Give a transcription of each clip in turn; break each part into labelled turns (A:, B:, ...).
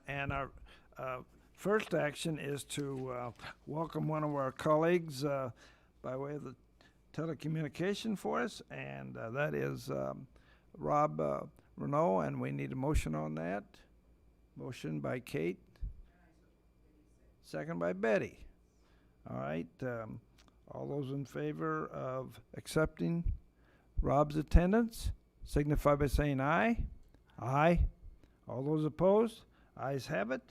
A: And our first action is to welcome one of our colleagues by way of the telecommunication for us, and that is Rob Renault, and we need a motion on that. Motion by Kate, second by Betty. All right, all those in favor of accepting Rob's attendance signify by saying aye. Aye. All those opposed? Ayes have it.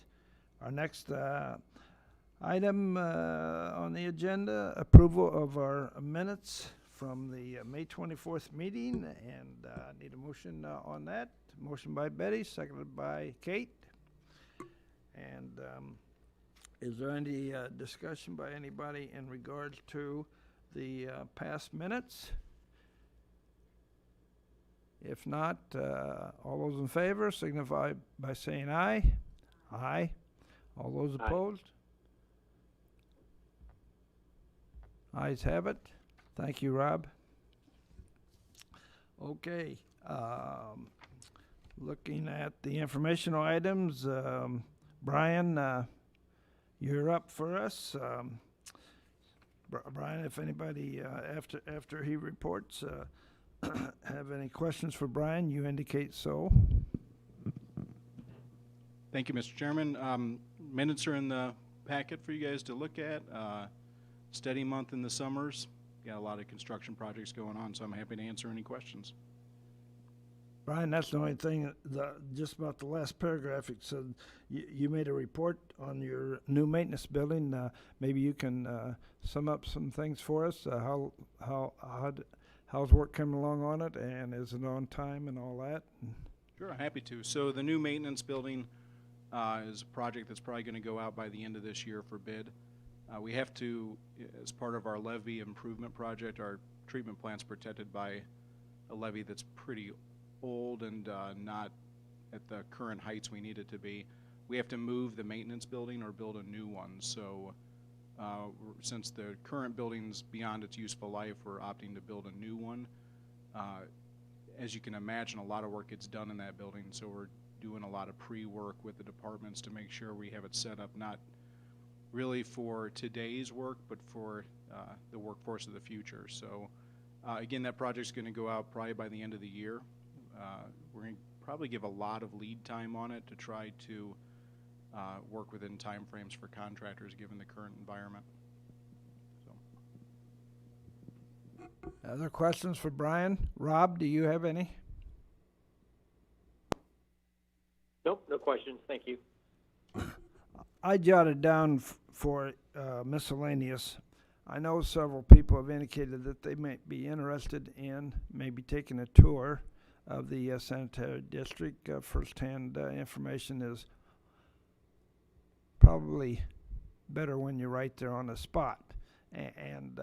A: Our next item on the agenda, approval of our minutes from the May 24th meeting, and need a motion on that. Motion by Betty, seconded by Kate. And is there any discussion by anybody in regards to the past minutes? If not, all those in favor signify by saying aye. Aye. All those opposed? Ayes have it. Thank you, Rob. Okay. Looking at the informational items, Brian, you're up for us. Brian, if anybody after he reports have any questions for Brian, you indicate so.
B: Thank you, Mr. Chairman. Minutes are in the packet for you guys to look at. Steady month in the summers. Got a lot of construction projects going on, so I'm happy to answer any questions.
A: Brian, that's the only thing, just about the last paragraph, it said you made a report on your new maintenance building. Maybe you can sum up some things for us. How's work coming along on it, and is it on time and all that?
B: Sure, happy to. So the new maintenance building is a project that's probably going to go out by the end of this year for bid. We have to, as part of our levee improvement project, our treatment plant's protected by a levee that's pretty old and not at the current heights we need it to be. We have to move the maintenance building or build a new one. So since the current building's beyond its useful life, we're opting to build a new one. As you can imagine, a lot of work gets done in that building, so we're doing a lot of pre-work with the departments to make sure we have it set up not really for today's work, but for the workforce of the future. So again, that project's going to go out probably by the end of the year. We're going to probably give a lot of lead time on it to try to work within time frames for contractors given the current environment. So.
A: Other questions for Brian? Rob, do you have any?
C: Nope, no questions. Thank you.
A: I jotted down for miscellaneous. I know several people have indicated that they might be interested in maybe taking a tour of the sanitary district. First-hand information is probably better when you're right there on the spot. And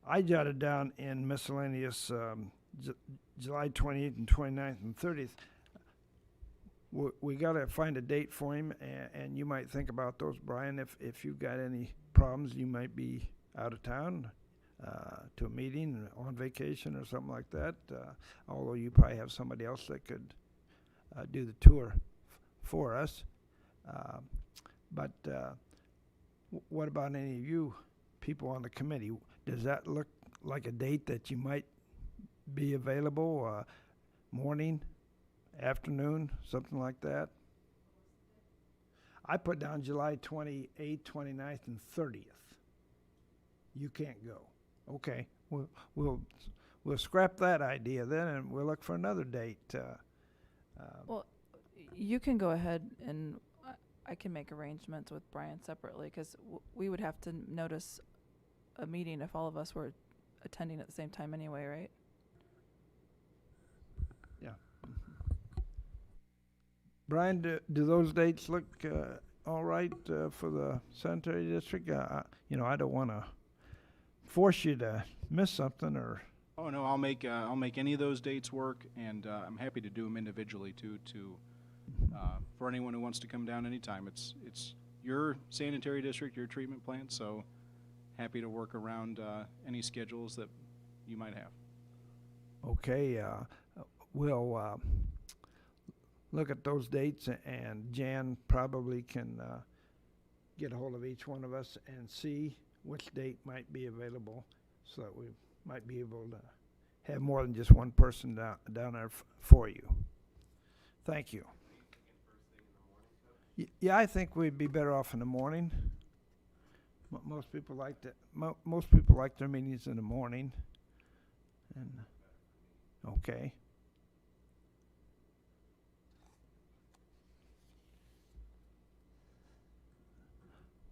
A: I jotted down in miscellaneous July 28th and 29th and 30th. We got to find a date for him, and you might think about those, Brian. If you've got any problems, you might be out of town to a meeting, on vacation or something like that, although you probably have somebody else that could do the tour for us. But what about any of you people on the committee? Does that look like a date that you might be available, morning, afternoon, something like that? I put down July 28th, 29th, and 30th. You can't go. Okay, we'll scrap that idea then, and we'll look for another date.
D: Well, you can go ahead, and I can make arrangements with Brian separately, because we would have to notice a meeting if all of us were attending at the same time anyway, right?
A: Yeah. Brian, do those dates look all right for the sanitary district? I don't want to force you to miss something or.
B: Oh no, I'll make any of those dates work, and I'm happy to do them individually too. For anyone who wants to come down anytime, it's your sanitary district, your treatment plant. So happy to work around any schedules that you might have.
A: Okay, we'll look at those dates, and Jan probably can get a hold of each one of us and see which date might be available, so that we might be able to have more than just one person down there for you. Thank you. Yeah, I think we'd be better off in the morning. Most people like most people like their meetings in the morning. And okay.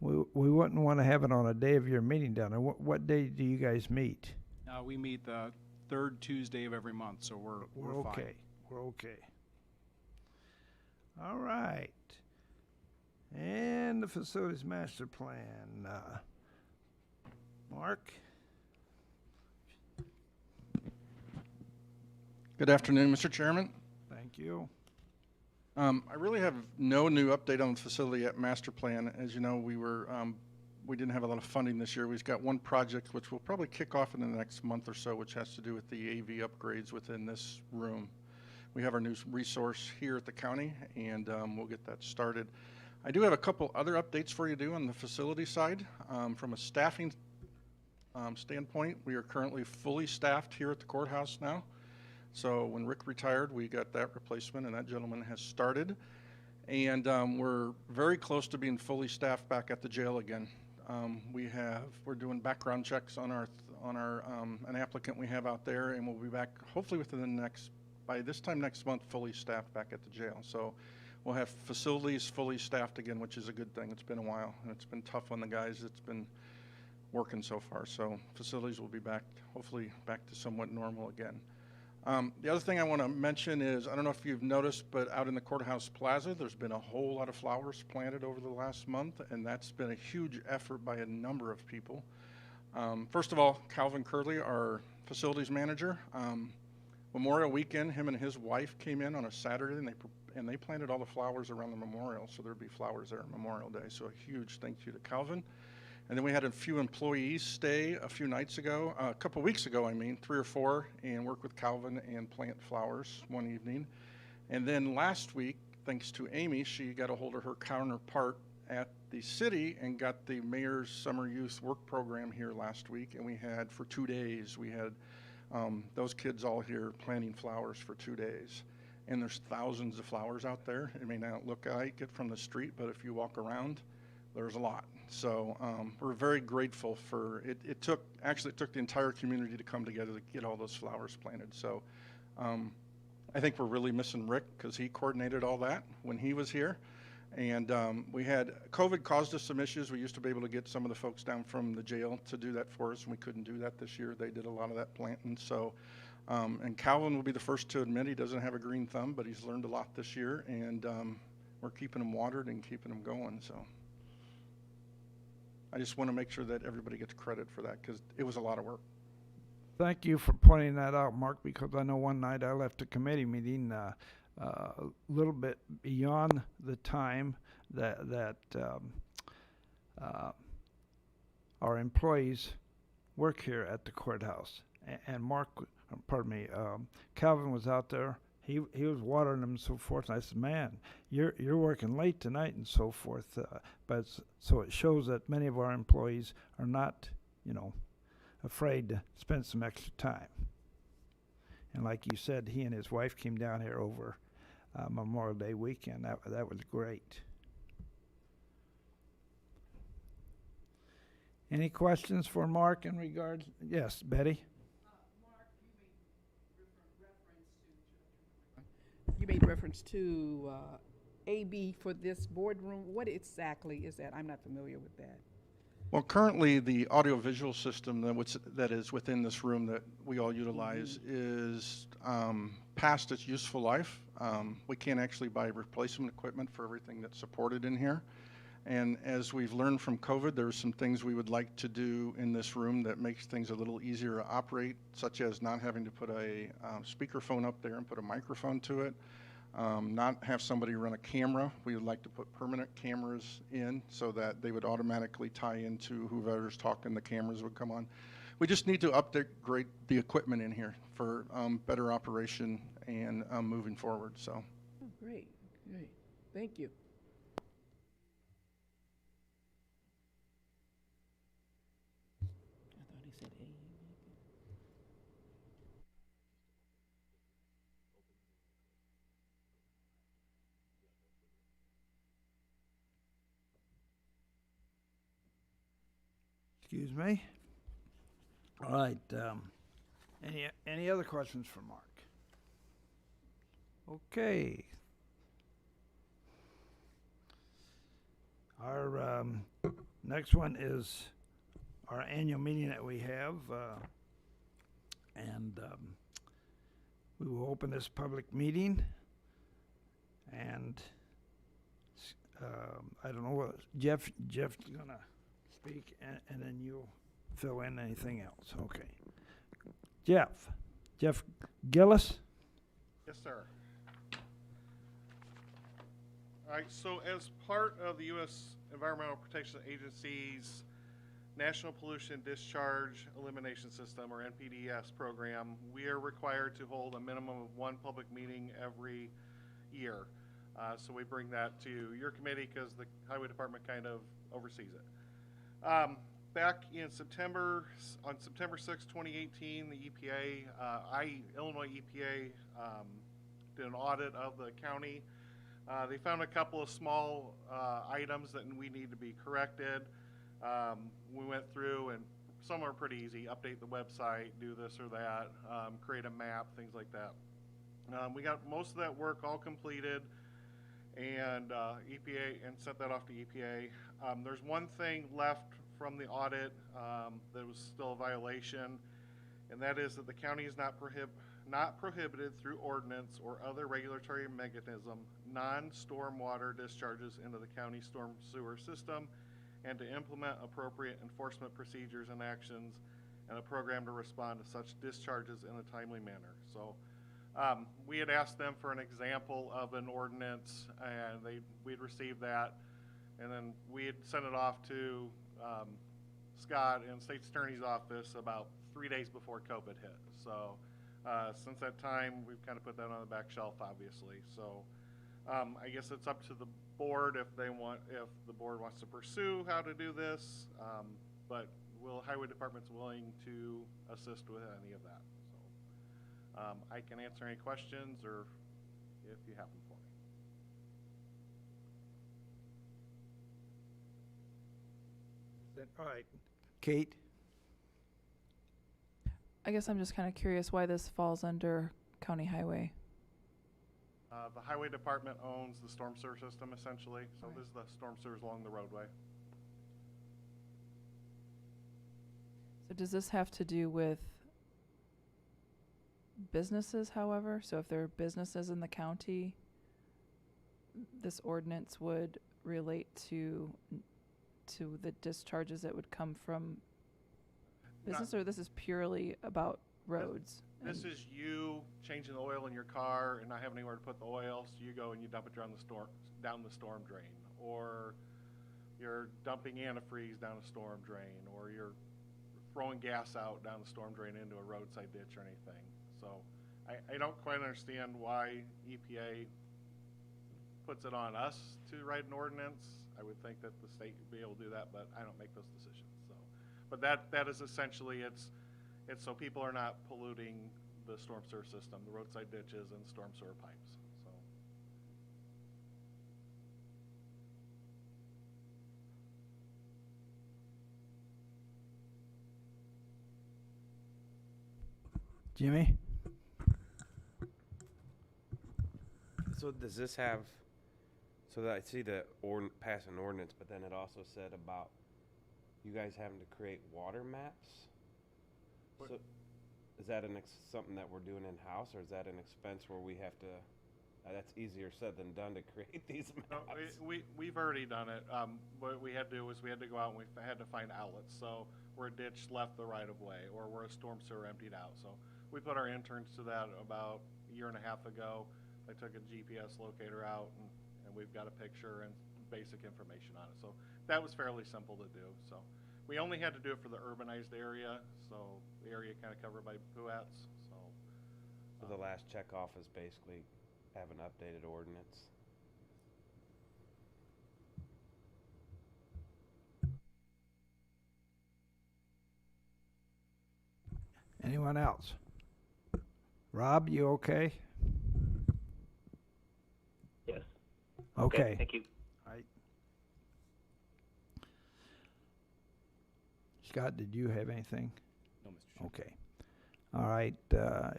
A: We wouldn't want to have it on a day of your meeting down there. What day do you guys meet?
B: We meet the third Tuesday of every month, so we're fine.
A: Okay. We're okay. All right. And the facilities master plan. Mark?
E: Good afternoon, Mr. Chairman.
A: Thank you.
E: I really have no new update on the facility at master plan. As you know, we didn't have a lot of funding this year. We've got one project which will probably kick off in the next month or so, which has to do with the AV upgrades within this room. We have our new resource here at the county, and we'll get that started. I do have a couple other updates for you to do on the facility side. From a staffing standpoint, we are currently fully staffed here at the courthouse now. So when Rick retired, we got that replacement, and that gentleman has started. And we're very close to being fully staffed back at the jail again. We're doing background checks on an applicant we have out there, and we'll be back hopefully by this time next month, fully staffed back at the jail. So we'll have facilities fully staffed again, which is a good thing. It's been a while, and it's been tough on the guys. It's been working so far. So facilities will be hopefully back to somewhat normal again. The other thing I want to mention is, I don't know if you've noticed, but out in the courthouse plaza, there's been a whole lot of flowers planted over the last month, and that's been a huge effort by a number of people. First of all, Calvin Curley, our facilities manager, Memorial Weekend, him and his wife came in on a Saturday, and they planted all the flowers around the memorial, so there'd be flowers there on Memorial Day. So a huge thank you to Calvin. And then we had a few employees stay a couple weeks ago, 3 or 4, and work with Calvin and plant flowers one evening. And then last week, thanks to Amy, she got a hold of her counterpart at the city and got the mayor's summer youth work program here last week. And for 2 days, we had those kids all here planting flowers for 2 days. And there's thousands of flowers out there. It may not look like it from the street, but if you walk around, there's a lot. So we're very grateful for it. It took the entire community to come together to get all those flowers planted. So I think we're really missing Rick, because he coordinated all that when he was here. And COVID caused us some issues. We used to be able to get some of the folks down from the jail to do that for us, and we couldn't do that this year. They did a lot of that planting. So, and Calvin will be the first to admit he doesn't have a green thumb, but he's learned a lot this year, and we're keeping him watered and keeping him going. So I just want to make sure that everybody gets credit for that, because it was a lot of work.
A: Thank you for pointing that out, Mark, because I know one night I left a committee meeting a little bit beyond the time that our employees work here at the courthouse. And Calvin was out there. He was watering them and so forth. And I said, "Man, you're working late tonight and so forth." So it shows that many of our employees are not, afraid to spend some extra time. And like you said, he and his wife came down here over Memorial Day weekend. That was great. Any questions for Mark in regards? Yes, Betty.
F: You made reference to AB for this boardroom. What exactly is that? I'm not familiar with that.
E: Well, currently the audiovisual system that is within this room that we all utilize is past its useful life. We can't actually buy replacement equipment for everything that's supported in here. And as we've learned from COVID, there are some things we would like to do in this room that makes things a little easier to operate, such as not having to put a speakerphone up there and put a microphone to it. Not have somebody run a camera. We would like to put permanent cameras in so that they would automatically tie into whoever's talking, the cameras would come on. We just need to upgrade the equipment in here for better operation and moving forward. So.
F: Oh, Great, great. Thank you. I thought he said A.
A: Excuse me. All right, any other questions for Mark? Okay. Our next one is our annual meeting that we have, and we will open this public meeting, and I don't know what, Jeff's gonna speak, and then you'll fill in anything else, okay. Jeff Gillis?
G: Yes, sir. All right, so as part of the U.S. Environmental Protection Agency's National Pollution Discharge Elimination System, or NPDES program, we are required to hold a minimum of one public meeting every year. So we bring that to your committee because the Highway Department kind of oversees it. Back in September, on September 6, 2018, the EPA, Illinois EPA, did an audit of the county. They found a couple of small items that we need to be corrected. We went through, and some are pretty easy. Update the website, do this or that, create a map, things like that. We got most of that work all completed, and EPA, and sent that off to EPA. There's one thing left from the audit that was still a violation, and that is that the county is not prohibited through ordinance or other regulatory mechanism non-stormwater discharges into the county storm sewer system, and to implement appropriate enforcement procedures and actions and a program to respond to such discharges in a timely manner. So we had asked them for an example of an ordinance, and we'd received that, and then we had sent it off to Scott in State's Attorney's Office about 3 days before COVID hit. So since that time, we've kind of put that on the back shelf, obviously. So I guess it's up to the board if the board wants to pursue how to do this, but Highway Department's willing to assist with any of that. So I can answer any questions, or if you have them for me.
A: All right, Kate?
D: I guess I'm just kind of curious why this falls under county highway.
G: The Highway Department owns the storm sewer system, essentially, so
D: Right.
G: this is the storm sewers along the roadway.
D: So does this have to do with businesses, however? So if there are businesses in the county, this ordinance would relate to the discharges that would come from business, or this is purely about roads?
G: This
D: and-
G: is you changing the oil in your car and not having anywhere to put the oil, so you go and you dump it down the storm drain, or you're dumping antifreeze down a storm drain, or you're throwing gas out down the storm drain into a roadside ditch or anything. So I don't quite understand why EPA puts it on us to write an ordinance. I would think that the state would be able to do that, but I don't make those decisions. So, but that is essentially it's so people are not polluting the storm sewer system, the roadside ditches and storm sewer pipes. So.
A: Jimmy?
H: So does this have, so that I see the pass an ordinance, but then it also said about you guys having to create water maps?
G: What-
H: So is that something that we're doing in-house, or is that an expense where we have to, that's easier said than done to create these
G: No,
H: maps?
G: we've already done it. What we had to do was we had to go out and we had to find outlets. So where a ditch left the right of way, or where a storm sewer emptied out. So we put our interns to that about a year and a half ago. They took a GPS locator out, and we've got a picture and basic information on it. So that was fairly simple to do. So we only had to do it for the urbanized area, so the area kind of covered by PUATs. So
H: So the last check off is basically have an updated ordinance.
A: Anyone else? Rob, you okay?
C: Yes.
A: Okay.
C: Thank you.
A: Right. Scott, did you have anything?
I: No, Mr. Chairman.
A: Okay. All right,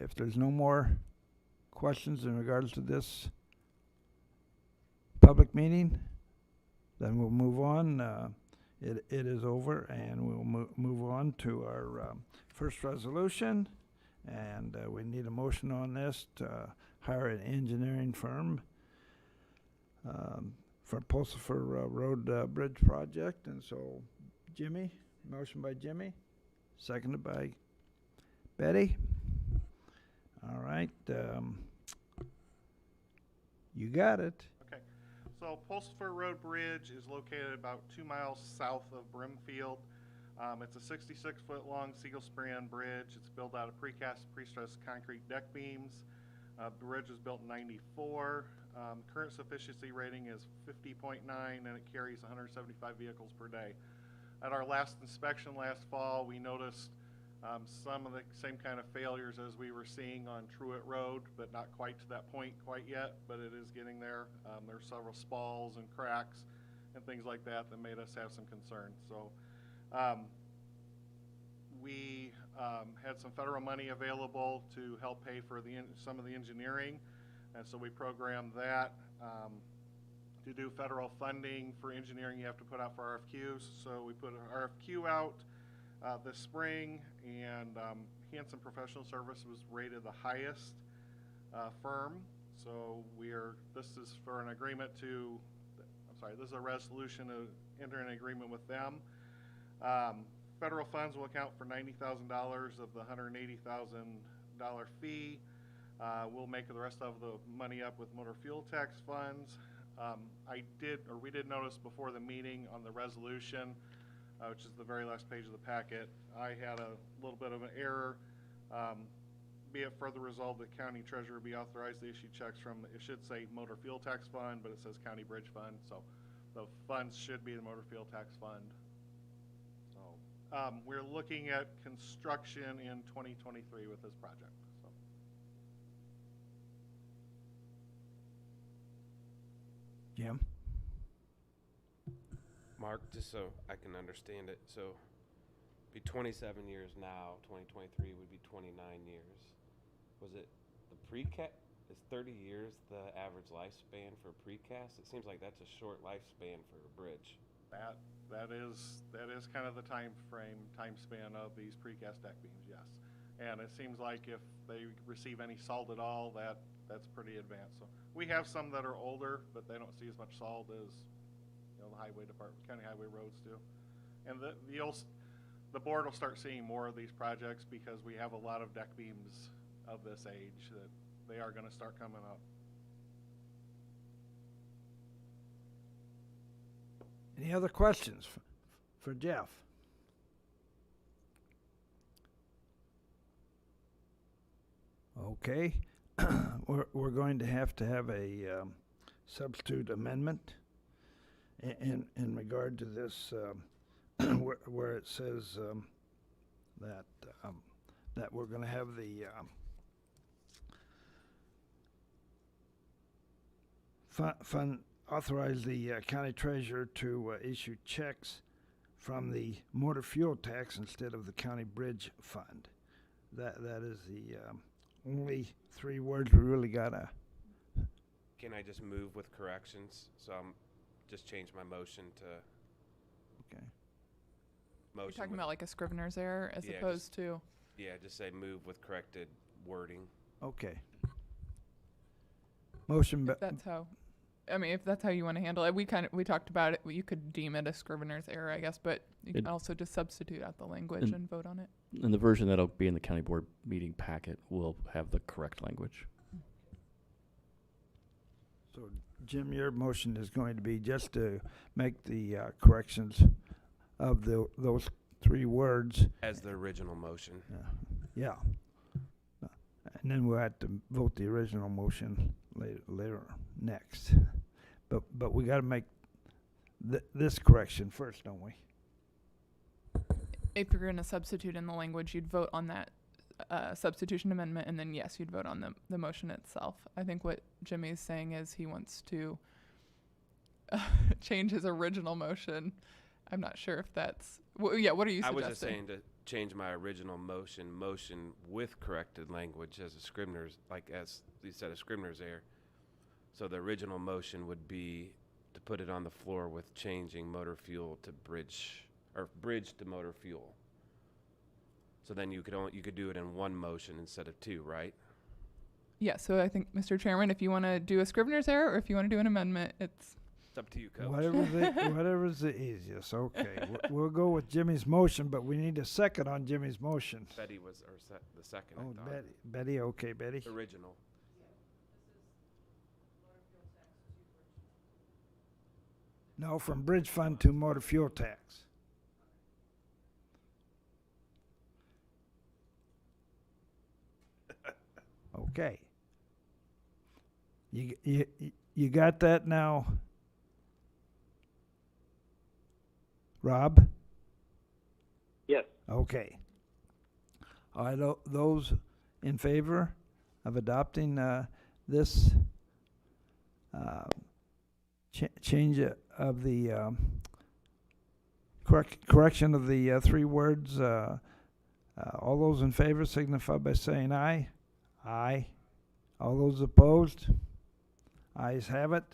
A: if there's no more questions in regards to this public meeting, then we'll move on. It is over, and we'll move on to our first resolution. And we need a motion on this to hire an engineering firm for Pulsifer Road Bridge project. And so, Jimmy, motion by Jimmy, seconded by Betty. All right, you got it.
G: Okay, so Pulsifer Road Bridge is located about 2 miles south of Brimfield. It's a 66-foot-long single-span bridge. It's built out of precast, pre-stressed concrete deck beams. The bridge was built in '94. Current sufficiency rating is 50.9, and it carries 175 vehicles per day. At our last inspection last fall, we noticed some of the same kind of failures as we were seeing on Truett Road, but not quite to that point quite yet, but it is getting there. There's several spalls and cracks and things like that that made us have some concern. So we had some federal money available to help pay for some of the engineering, and so we programmed that. To do federal funding for engineering, you have to put out for RFQs. So we put an RFQ out this spring, and Hanson Professional Service was rated the highest firm. So this is for an agreement to, this is a resolution to enter an agreement with them. Federal funds will account for $90,000 of the $180,000 fee. We'll make the rest of the money up with motor fuel tax funds. We did notice before the meeting on the resolution, which is the very last page of the packet, I had a little bit of an error. Be it further resolved, the county treasurer be authorized to issue checks from, it should say motor fuel tax fund, but it says county bridge fund. So the funds should be the motor fuel tax fund. So we're looking at construction in 2023 with this project. So.
A: Jim?
H: Mark, just so I can understand it, so be 27 years now, 2023 would be 29 years. Was it the precast? Is 30 years the average lifespan for precast? It seems like that's a short lifespan for a bridge.
G: That is kind of the time span of these precast deck beams, yes. And it seems like if they receive any salt at all, that's pretty advanced. So we have some that are older, but they don't see as much salt as the highway department, county highway roads do. And the board will start seeing more of these projects because we have a lot of deck beams of this age that they are going to start coming up.
A: Any other questions for Jeff? Okay, we're going to have a substitute amendment in regard to this, where it says that we're going to have the fund authorize the county treasurer to issue checks from the motor fuel tax instead of the county bridge fund. That is the only 3 words we really gotta.
H: Can I just move with corrections? So I'm just change my motion to
A: Okay.
J: You're
H: motion.
J: talking about like a Scrivener's error as
H: Yeah,
J: opposed to.
H: Yeah, just say move with corrected wording.
A: Okay. Motion.
J: If that's how. I mean, if that's how you want to handle it, we talked about it. You could deem it a Scrivener's error, I guess, but you can also just substitute out the language and vote on it.
I: And the version that'll be in the county board meeting packet will have the correct language.
A: So, Jim, your motion is going to be just to make the corrections of those 3 words.
H: As the original motion.
A: Yeah. And then we'll have to vote the original motion later next. But we gotta make this correction first, don't we?
J: If you're going to substitute in the language, you'd vote on that substitution amendment, and then yes, you'd vote on the motion itself. I think what Jimmy's saying is he wants to change his original motion. I'm not sure if that's what are you suggesting?
H: I was just saying to change my original motion with corrected language as a Scribner's, like as you said, a Scribner's error. So the original motion would be to put it on the floor with changing motor fuel to bridge to motor fuel. So then you could do it in one motion instead of two, right?
J: Yeah, so I think, Mr. Chairman, if you want to do a Scribner's error or if you want to do an amendment, it's
H: up to you, Coach.
A: Whatever's the easiest. Okay, we'll go with Jimmy's motion, but we need a second on Jimmy's motion.
H: Betty was the second.
A: Oh,
H: I thought.
A: Betty. Okay, Betty.
H: Original.
A: No, from bridge fund to motor fuel tax. Okay. You got that now, Rob?
C: Yes.
A: Okay. All right, those in favor of adopting this change of the correction of the three words, all those in favor signify by saying aye. Aye. All those opposed? Ayes have it.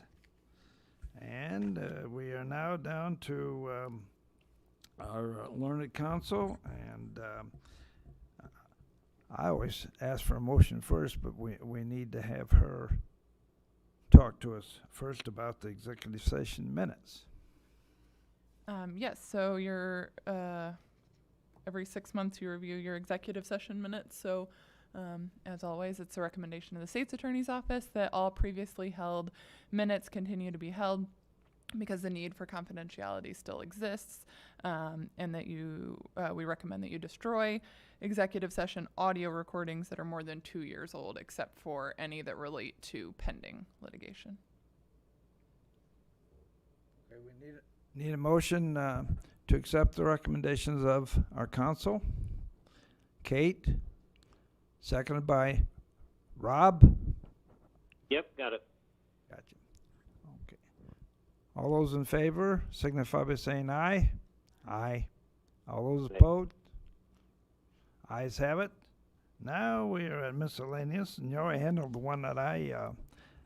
A: And we are now down to our learned counsel, and I always ask for a motion first, but we need to have her talk to us first about the executive session minutes.
J: Yes, so you're every 6 months you review your executive session minutes. So as always, it's a recommendation of the state's attorney's office that all previously held minutes continue to be held because the need for confidentiality still exists, and that we recommend that you destroy executive session audio recordings that are more than 2 years old, except for any that relate to pending litigation.
A: Okay, we need a motion to accept the recommendations of our counsel. Kate, seconded by Rob.
C: Yep, got it.
A: Gotcha. Okay. All those in favor signify by saying aye. Aye. All those opposed? Ayes have it. Now we are at miscellaneous, and you already handled the one that I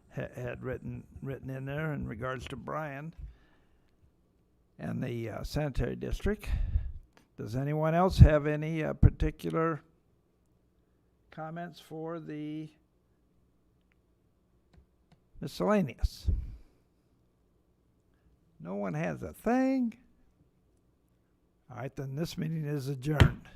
A: had written in there in regards to Brian and the sanitary district. Does anyone else have any particular comments for the miscellaneous? No one has a thing? All right, then this meeting is adjourned.